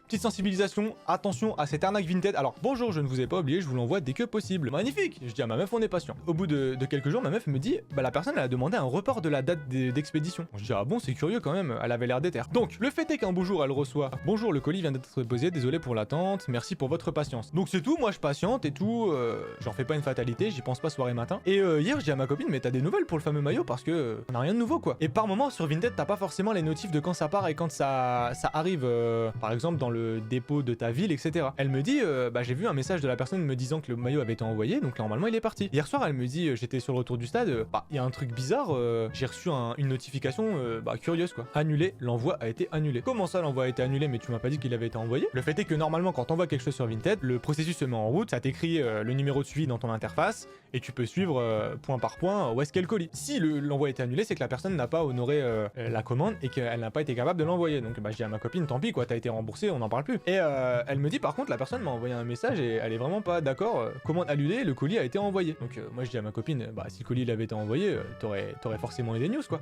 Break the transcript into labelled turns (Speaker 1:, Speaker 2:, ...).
Speaker 1: Petite sensibilisation, attention à cette arnaque Vinted. Alors bonjour, je ne vous ai pas oublié, je vous l'envoie dès que possible. Magnifique. Je dis à ma meuf, on est patient. Au bout de quelques jours, ma meuf me dit, bah la personne elle a demandé un report de la date d'expédition. Je dis ah bon, c'est curieux quand même, elle avait l'air déter. Donc le fait est qu'un beau jour elle reçoit, bonjour, le colis vient d'être posé, désolé pour l'attente, merci pour votre patience. Donc c'est tout, moi je patiente et tout, j'en fais pas une fatalité, j'y pense pas soir et matin. Et hier je dis à ma copine, mais t'as des nouvelles pour le fameux maillot parce que on a rien de nouveau quoi. Et par moment sur Vinted t'as pas forcément les notifs de quand ça part et quand ça arrive, par exemple dans le dépôt de ta ville, etc. Elle me dit, bah j'ai vu un message de la personne me disant que le maillot avait été envoyé, donc normalement il est parti. Hier soir elle me dit, j'étais sur le retour du stade, bah il y a un truc bizarre, j'ai reçu une notification, bah curieuse quoi. Annulé, l'envoi a été annulé. Comment ça l'envoi a été annulé mais tu m'as pas dit qu'il avait été envoyé? Le fait est que normalement quand t'envoies quelque chose sur Vinted, le processus se met en route, ça t'écrit le numéro de suivi dans ton interface et tu peux suivre point par point où est-ce qu'est le colis. Si l'envoi a été annulé, c'est que la personne n'a pas honoré la commande et qu'elle n'a pas été capable de l'envoyer. Donc bah je dis à ma copine, tant pis quoi, t'as été remboursé, on n'en parle plus. Et elle me dit par contre la personne m'a envoyé un message et elle est vraiment pas d'accord, commande annulée, le colis a été envoyé. Donc moi je dis à ma copine, bah si le colis il avait été envoyé, t'aurais forcément eu des news quoi.